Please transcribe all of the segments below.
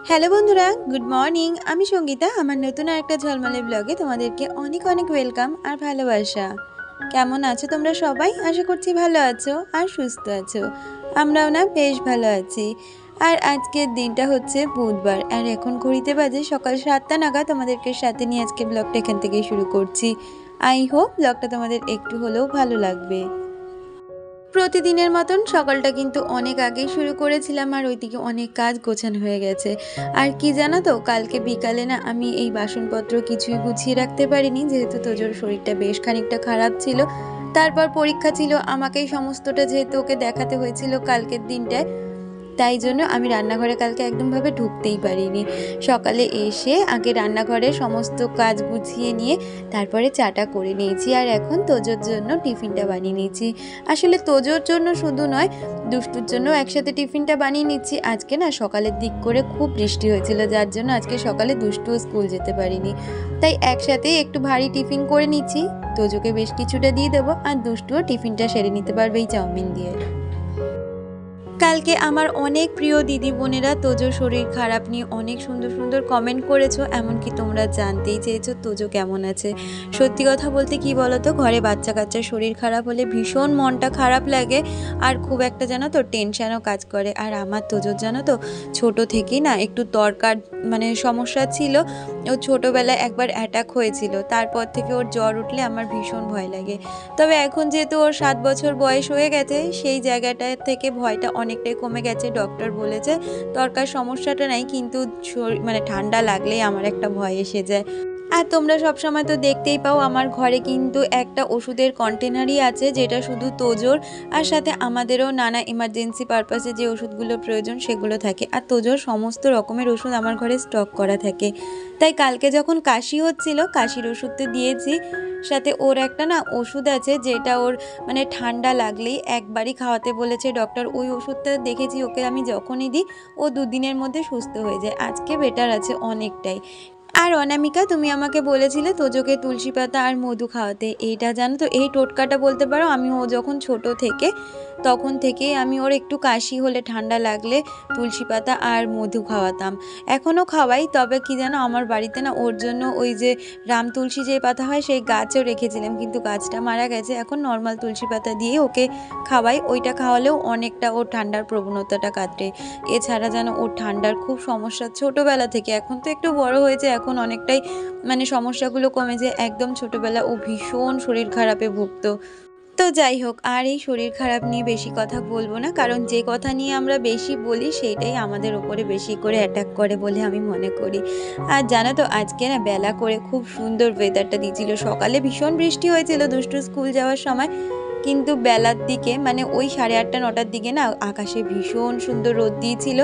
Hello বন্ধুরা, good morning. আমি সঙ্গীতা। আমার নতুন আরেকটা ঝলমলে ব্লগে তোমাদেরকে অনেক অনেক ওয়েলকাম আর ভালোবাসা। কেমন আছো তোমরা সবাই? আশা করছি ভালো আছো আর সুস্থ আছো। আমরাও না বেশ ভালো আছি। আর আজকের দিনটা হচ্ছে বুধবার, আর এখন ঘড়িতে বাজে সকাল 7টা নাগাদ। তোমাদেরকে সাথে নিয়ে আজকে ব্লগটা এখান থেকেই শুরু করছি। আই হোপ ব্লগটা তোমাদের একটু হলেও ভালো লাগবে। প্রতিদিনের মতন সকালটা কিন্তু অনেক আগেই শুরু করেছিলাম, আর ওইদিকে অনেক কাজ গোছানো হয়ে গেছে। আর কি জানো তো, কালকে বিকালে না আমি এই বাসনপত্র কিছুই গুছিয়ে রাখতে পারিনি, যেহেতু তোজোর শরীরটা বেশ খানিকটা খারাপ ছিল। তারপর পরীক্ষা ছিল, আমাকেই সমস্তটা যেহেতু ওকে দেখাতে হয়েছিল কালকের দিনটায়, তাই জন্য আমি রান্নাঘরে কালকে একদমভাবে ঢুকতেই পারিনি। সকালে এসে আগে রান্নাঘরে সমস্ত কাজ গুছিয়ে নিয়ে তারপরে চাটা করে নিয়েছি, আর এখন তোজোর জন্য টিফিনটা বানিয়ে নিয়েছি। আসলে তোজোর জন্য শুধু নয়, দুষ্টুর জন্য একসাথে টিফিনটা বানিয়ে নিচ্ছি। আজকে না সকালের দিক করে খুব বৃষ্টি হয়েছিল, যার জন্য আজকে সকালে দুষ্টুও স্কুল যেতে পারিনি। তাই একসাথেই একটু ভারী টিফিন করে নিচ্ছি। তোজোকে বেশ কিছুটা দিয়ে দেবো, আর দুষ্টুও টিফিনটা সেরে নিতে পারবে এই চাউমিন দিয়ে। কালকে আমার অনেক প্রিয় দিদি বোনেরা তোজোর শরীর খারাপ নিয়ে অনেক সুন্দর সুন্দর কমেন্ট করেছো, এমনকি তোমরা জানতেই চেয়েছো তোজো কেমন আছে। সত্যি কথা বলতে কি বলো তো, ঘরে বাচ্চা কাচ্চার শরীর খারাপ হলে ভীষণ মনটা খারাপ লাগে, আর খুব একটা জানো তো টেনশানও কাজ করে। আর আমার তোজোর জানো তো ছোট থেকেই না একটু দরকার সমস্যা ছিল। ও ছোটোবেলায় একবার অ্যাটাক হয়েছিল, তারপর থেকে ওর জ্বর উঠলে আমার ভীষণ ভয় লাগে। তবে এখন যেহেতু ওর 7 বছর বয়স হয়ে গেছে, সেই জায়গাটা থেকে ভয়টা অনেকটাই কমে গেছে। ডক্টর বলেছে দরকার সমস্যাটা নাই, কিন্তু ঠান্ডা লাগলেই আমার একটা ভয় এসে যায়। আর তোমরা সবসময় তো দেখতেই পাও আমার ঘরে কিন্তু একটা ওষুধের কন্টেনারই আছে, যেটা শুধু তোজোর, আর সাথে আমাদেরও নানা এমার্জেন্সি পারপাসে যে ওষুধগুলো প্রয়োজন সেগুলো থাকে। আর তোজোর সমস্ত রকমের ওষুধ আমার ঘরে স্টক করা থাকে। তাই কালকে যখন কাশি হচ্ছিল, কাশির ওষুধ তো দিয়েছি, সাথে ওর একটা না ওষুধ আছে যেটা ওর ঠান্ডা লাগলেই একবারই খাওয়াতে বলেছে ডক্টর। ওই ওষুধটা দেখেছি ওকে আমি যখনই দিই, ও 2 দিনের মধ্যে সুস্থ হয়ে যায়। আজকে বেটার আছে অনেকটাই। আর অনামিকা, তুমি আমাকে বলেছিলে তোজোকে তুলসী পাতা আর মধু খাওয়াতে। এইটা জানো তো, এই টোটকাটা বলতে পারো আমি ও যখন ছোট থেকে তখন থেকেই আমি ওর একটু কাশি হলে ঠান্ডা লাগলে তুলসী পাতা আর মধু খাওয়াতাম। এখনও খাওয়াই, তবে কি জানো আমার বাড়িতে না ওর জন্য ওই যে রাম তুলসী যে পাতা হয় সেই গাছও রেখেছিলাম, কিন্তু গাছটা মারা গেছে। এখন নর্মাল তুলসী পাতা দিয়ে ওকে খাওয়াই। ওইটা খাওয়ালেও অনেকটা ওর ঠান্ডার প্রবণতাটা কাটে। এছাড়া যেন ওর ঠান্ডার খুব সমস্যা ছোটোবেলা থেকে, এখন তো একটু বড় হয়েছে, এখন অনেকটাই সমস্যাগুলো কমেছে। একদম ছোটোবেলা ও ভীষণ শরীর খারাপে ভুগতো। তো যাই হোক, আর এই শরীর খারাপ নিয়ে বেশি কথা বলবো না, কারণ যে কথা নিয়ে আমরা বেশি বলি সেইটাই আমাদের ওপরে বেশি করে অ্যাটাক করে বলে আমি মনে করি। আর জানো তো আজকে না বেলা করে খুব সুন্দর ওয়েদারটা দিয়েছিল। সকালে ভীষণ বৃষ্টি হয়েছিল দুষ্টু স্কুল যাওয়ার সময়, কিন্তু বেলার দিকে ওই 8:30 9টার দিকে না আকাশে ভীষণ সুন্দর রোদ দিয়েছিল।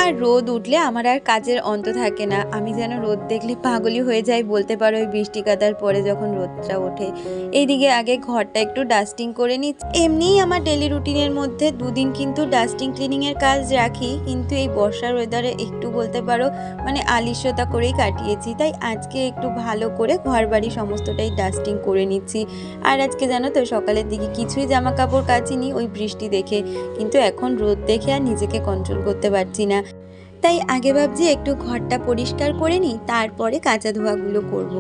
আর রোদ উঠলে আমার আর কাজের অন্ত থাকে না, আমি যেন রোদ দেখলে পাগলই হয়ে যাই বলতে পারো। ওই বৃষ্টি কাদার পরে যখন রোদটা ওঠে, এইদিকে আগে ঘরটা একটু ডাস্টিং করে নিই। এমনিই আমার ডেলি রুটিনের মধ্যে 2 দিন কিন্তু ডাস্টিং ক্লিনিংয়ের কাজ রাখি, কিন্তু এই বর্ষার ওয়েদারে একটু বলতে পারো আলিস্যতা করেই কাটিয়েছি। তাই আজকে একটু ভালো করে ঘর বাড়ি সমস্তটাই ডাস্টিং করে নিচ্ছি। আর আজকে জানো তো সকালের দিকে কিছুই জামা কাপড় কাচিনি ওই বৃষ্টি দেখে, কিন্তু এখন রোদ দেখে আর নিজেকে কন্ট্রোল করতে পারছি না। তাই আগে ভাবছি একটু ঘরটা পরিষ্কার করে নিই, তারপরে কাচা ধোয়াগুলো করব।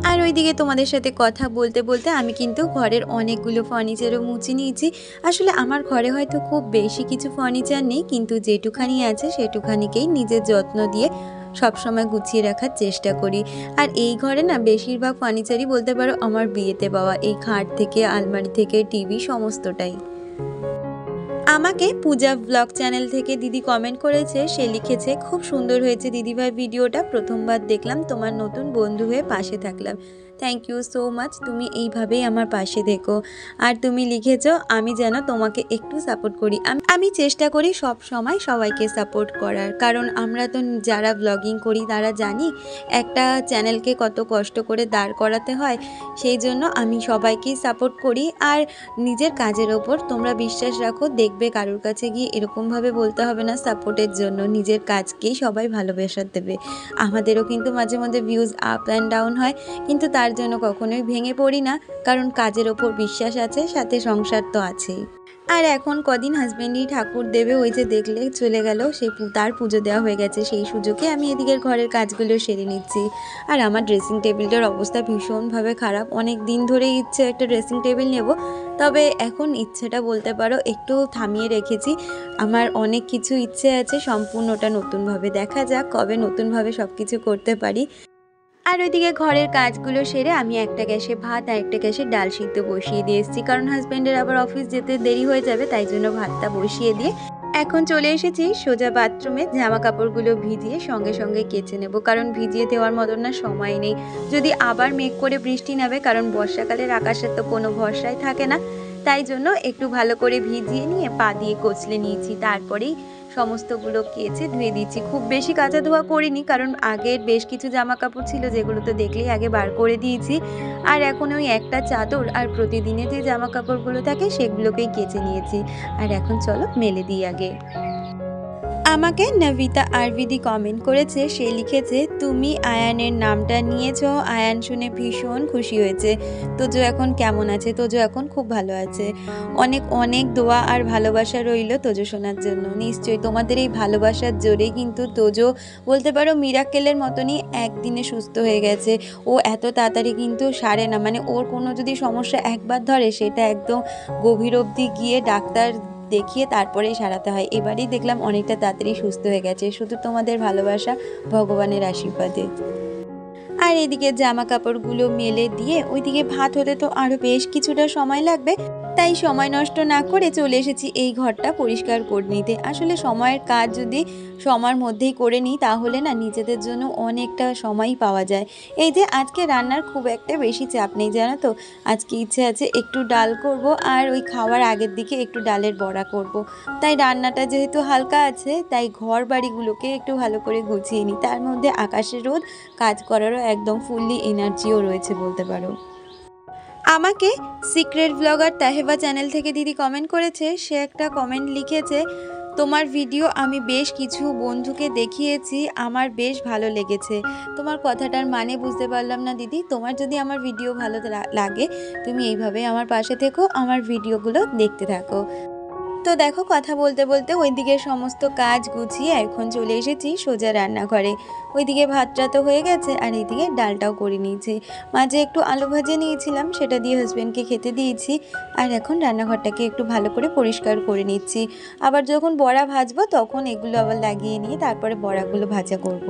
আর ওইদিকে তোমাদের সাথে কথা বলতে বলতে আমি কিন্তু ঘরের অনেকগুলো ফার্নিচারও মুছে নিয়েছি। আসলে আমার ঘরে হয়তো খুব বেশি কিছু ফার্নিচার নেই, কিন্তু যেটুখানি আছে সেটুখানিকেই নিজের যত্ন দিয়ে সবসময় গুছিয়ে রাখার চেষ্টা করি। আর এই ঘরে না বেশিরভাগ ফার্নিচারই বলতে পারো আমার বিয়েতে পাওয়া, এই খাট থেকে আলমারি থেকে টিভি সমস্তটাই। আমাকে পূজা ব্লগ চ্যানেল থেকে দিদি কমেন্ট করেছে, সে লিখেছে খুব সুন্দর হয়েছে দিদিভাই ভিডিওটা, প্রথমবার দেখলাম, তোমার নতুন বন্ধু হয়ে পাশে থাকলাম। থ্যাংক ইউ সো মাচ, তুমি এইভাবেই আমার পাশে থেকো। আর তুমি লিখেছো আমি যেন তোমাকে একটু সাপোর্ট করি। আমি চেষ্টা করি সব সময় সবাইকে সাপোর্ট করার, কারণ আমরা তো যারা ব্লগিং করি তারা জানি একটা চ্যানেলকে কত কষ্ট করে দাঁড় করাতে হয়। সেই জন্য আমি সবাইকেই সাপোর্ট করি। আর নিজের কাজের ওপর তোমরা বিশ্বাস রাখো, দেখবে কারোর কাছে গিয়ে এরকমভাবে বলতে হবে না সাপোর্টের জন্য, নিজের কাজকেই সবাই ভালোবাসা দেবে। আমাদেরও কিন্তু মাঝে মধ্যে ভিউজ আপ অ্যান্ড ডাউন হয়, কিন্তু তার জন্য কখনোই ভেঙে পড়ি না, কারণ কাজের ওপর বিশ্বাস আছে, সাথে সংসার তো আছেই। আর এখন কদিন হাজব্যান্ডই ঠাকুর দেবে, ওই যে দেখলে চলে গেল, তার পুজো দেওয়া হয়ে গেছে। সেই সুযোগে আমি এদিকের ঘরের কাজগুলো সেরে নিচ্ছি। আর আমার ড্রেসিং টেবিলটার অবস্থা ভীষণভাবে খারাপ। অনেক দিন ধরেই ইচ্ছে একটা ড্রেসিং টেবিল নেব, তবে এখন ইচ্ছেটা বলতে পারো একটু থামিয়ে রেখেছি। আমার অনেক কিছু ইচ্ছে আছে, সম্পূর্ণটা নতুনভাবে দেখা যাক কবে নতুনভাবে সব কিছু করতে পারি। আর ওইদিকে ঘরের কাজগুলো সেরে আমি একটা গ্যাসে ভাত আর একটা গ্যাসে ডাল সিদ্ধ বসিয়ে দিয়ে এসেছি, কারণ হাজব্যান্ডের আবার অফিস যেতে দেরি হয়ে যাবে, তাই জন্য ভাতটা বসিয়ে দিয়ে এখন চলে এসেছি সোজা বাথরুমে। জামা কাপড়গুলো ভিজিয়ে সঙ্গে সঙ্গে কেচে নেব, কারণ ভিজিয়ে দেওয়ার মতন না সময় নেই। যদি আবার মেঘ করে বৃষ্টি নামে, কারণ বর্ষাকালের আকাশের তো কোনো ভরসাই থাকে না, তাই জন্য একটু ভালো করে ভিজিয়ে নিয়ে পা দিয়ে কচলে নিয়েছি, তারপরেই সমস্তগুলো কেচে ধুয়ে দিচ্ছি। খুব বেশি কাচা ধোয়া করিনি, কারণ আগের বেশ কিছু জামা কাপড় ছিল যেগুলো তো দেখলেই আগে বার করে দিয়েছি। আর এখন ওই একটা চাদর আর প্রতিদিনে যে জামা কাপড়গুলো থাকে সেগুলোকেই কেচে নিয়েছি। আর এখন চলো মেলে দিই আগে। আমাকে নবিতা আরবিদি কমেন্ট করেছে, সে লিখেছে তুমি আয়ানের নামটা নিয়েছ, আয়ান শুনে ভীষণ খুশি হয়েছে। তোজো এখন কেমন আছে? তোজো এখন খুব ভালো আছে। অনেক অনেক দোয়া আর ভালোবাসা রইল তোজো শোনার জন্য। নিশ্চয়ই তোমাদের এই ভালোবাসার জোরেই কিন্তু তোজো বলতে পারো মিরাক্কেলের মতনই একদিনে সুস্থ হয়ে গেছে। ও এত তাড়াতাড়ি কিন্তু সারে না, মানে ওর কোনো যদি সমস্যা একবার ধরে সেটা একদম গভীর অবধি গিয়ে ডাক্তার দেখিয়ে তারপরেই সারাতে হয়। এবারেই দেখলাম অনেকটা তাড়াতাড়ি সুস্থ হয়ে গেছে, শুধু তোমাদের ভালোবাসা, ভগবানের আশীর্বাদে। আর এদিকে জামা কাপড়গুলো মেলে দিয়ে ওইদিকে ভাত হতে তো আরও বেশ কিছুটা সময় লাগবে, তাই সময় নষ্ট না করে চলে এসেছি এই ঘরটা পরিষ্কার করে নিতে। আসলে সময়ের কাজ যদি সময়ের মধ্যেই করে নিই তাহলে না নিজেদের জন্য অনেকটা সময়ই পাওয়া যায়। এই যে আজকে রান্নার খুব একটা বেশি চাপ নেই জানো তো। আজকে ইচ্ছে আছে একটু ডাল করব, আর ওই খাওয়ার আগের দিকে একটু ডালের বড়া করব। তাই রান্নাটা যেহেতু হালকা আছে, তাই ঘর বাড়িগুলোকে একটু ভালো করে গুছিয়ে নিই। তার মধ্যে আকাশের রোদ, কাজ করারও একদম ফুললি এনার্জিও রয়েছে বলতে পারো। আমাকে সিক্রেট ব্লগার তাহেবা চ্যানেল থেকে দিদি কমেন্ট করেছে। সে একটা কমেন্ট লিখেছে, তোমার ভিডিও আমি বেশ কিছু বন্ধুকে দেখিয়েছি, আমার বেশ ভালো লেগেছে। তোমার কথাটার মানে বুঝতে পারলাম না দিদি। তোমার যদি আমার ভিডিও ভালো লাগে তুমি এইভাবে আমার পাশে থেকো, আমার ভিডিওগুলো দেখতে থাকো। তো দেখো কথা বলতে বলতে ওইদিকে সমস্ত কাজ গুছিয়ে এখন চলে এসেছি সোজা রান্নাঘরে। ওইদিকে ভাতটা তো হয়ে গেছে আর এইদিকে ডালটাও করে নিয়েছি। মাঝে একটু আলু ভাজে নিয়েছিলাম, সেটা দিয়ে হাজব্যান্ডকে খেতে দিয়েছি। আর এখন রান্নাঘরটাকে একটু ভালো করে পরিষ্কার করে নিচ্ছি। আবার যখন বড়া ভাজবো তখন এগুলো আবার লাগিয়ে নিয়ে তারপরে বড়াগুলো ভাজা করব।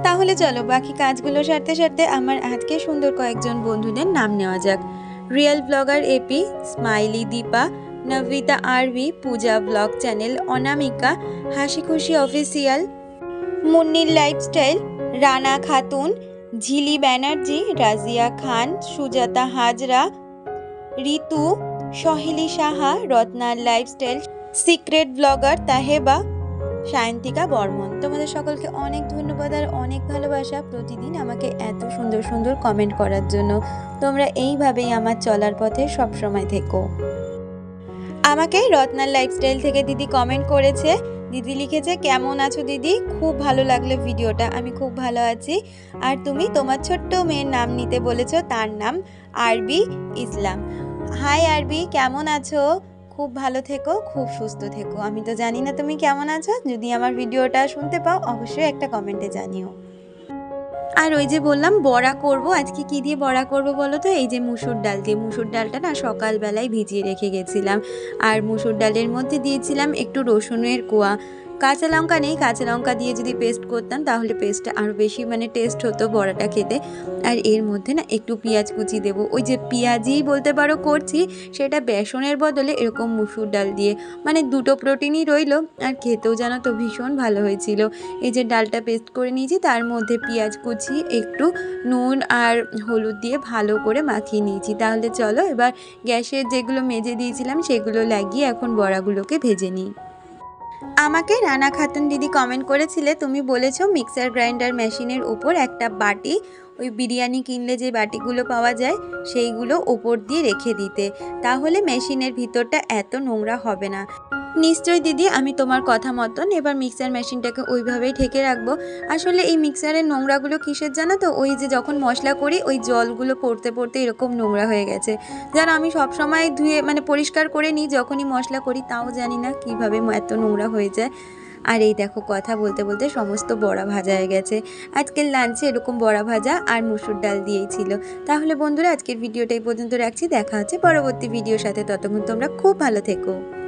তাহলে চলো বাকি কাজগুলো সারতে সারতে আমার আজকে সুন্দর কয়েকজন বন্ধুদের নাম নেওয়া যাক। Real blogger AP, smiley Dipa, Nabita আরবি, Puja blog channel, Anamika, Hasi Khushi official, মুন্নির লাইফস্টাইল, রানা খাতুন, ঝিলি ব্যানার্জি, রাজিয়া খান, সুজাতা হাজরা, ঋতু, সহেলি সাহা, রত্নার lifestyle, secret blogger Taheba, Sayantika Barman. তোমাদের সকলকে অনেক ধন্যবাদ আর অনেক ভালোবাসা প্রতিদিন আমাকে এত সুন্দর সুন্দর কমেন্ট করার জন্য। তোমরা এইভাবেই আমার চলার পথে সবসময় থেকো। আমাকে রত্নার লাইফস্টাইল থেকে দিদি কমেন্ট করেছে। দিদি লিখেছে, কেমন আছো দিদি? খুব ভালো লাগলো ভিডিওটা, আমি খুব ভালো আছি। আর তুমি তোমার ছোট্ট মেয়ের নাম নিতে বলেছো, তার নাম আরবি ইসলাম। হাই আরবি, কেমন আছো? খুব ভালো থেকো, খুব সুস্থ থেকো। আমি তো জানি না তুমি কেমন আছো, যদি আমার ভিডিওটা শুনতে পাও অবশ্যই একটা কমেন্টে জানিও। আর ওই যে বললাম বড়া করব, আজকে কি দিয়ে বড়া করব বলো তো? এই যে মুসুর ডাল দিয়ে। মুসুর ডালটা না সকালবেলায় ভিজিয়ে রেখে গেছিলাম, আর মুসুর ডালের মধ্যে দিয়েছিলাম একটু রসুনের কোয়া। কাঁচা লঙ্কা নেই, কাঁচা লঙ্কা দিয়ে যদি পেস্ট করতাম তাহলে পেস্টটা আরও বেশি মানে টেস্ট হতো বড়াটা খেতে। আর এর মধ্যে না একটু পেঁয়াজ কুচি দেবো, ওই যে পেঁয়াজই বলতে পারো করছি, সেটা বেসনের বদলে এরকম মুসুর ডাল দিয়ে। মানে দুটো প্রোটিনই রইলো, আর খেতেও জানো তো ভীষণ ভালো হয়েছিল। এই যে ডালটা পেস্ট করে নিয়েছি, তার মধ্যে পেঁয়াজ কুচি, একটু নুন আর হলুদ দিয়ে ভালো করে মাখিয়ে নিয়েছি। তাহলে চলো এবার গ্যাসের যেগুলো মেজে দিয়েছিলাম সেগুলো লাগিয়ে এখন বড়াগুলোকে ভেজে নিই। আমাকে রানা খাতুন দিদি কমেন্ট করেছিলে, তুমি বলেছো মিক্সার গ্রাইন্ডার মেশিনের উপর একটা বাটি, ওই বিরিয়ানি কিনলে যে বাটিগুলো পাওয়া যায় সেইগুলো ওপর দিয়ে রেখে দিতে, তাহলে মেশিনের ভিতরটা এত নোংরা হবে না। নিশ্চয়ই দিদি, আমি তোমার কথা মতন এবার মিক্সার মেশিনটাকে ওইভাবেই ঢেকে রাখবো। আসলে এই মিক্সারের নোংরাগুলো কিসের জানো তো, ওই যে যখন মশলা করি ওই জলগুলো পড়তে পড়তে এরকম নোংরা হয়ে গেছে। যেন আমি সবসময় ধুয়ে মানে পরিষ্কার করে নিই যখনই মশলা করি, তাও জানি না কীভাবে এত নোংরা হয়ে যায়। আর এই দেখো কথা বলতে বলতে সমস্ত বড়া ভাজা হয়ে গেছে। আজকের লাঞ্চে এরকম বড়া ভাজা আর মুসুর ডাল দিয়েই ছিল। তাহলে বন্ধুরা, আজকের ভিডিওটা এই পর্যন্ত রাখছি। দেখা হচ্ছে পরবর্তী ভিডিওর সাথে। ততক্ষণ তোমরা খুব ভালো থেকো।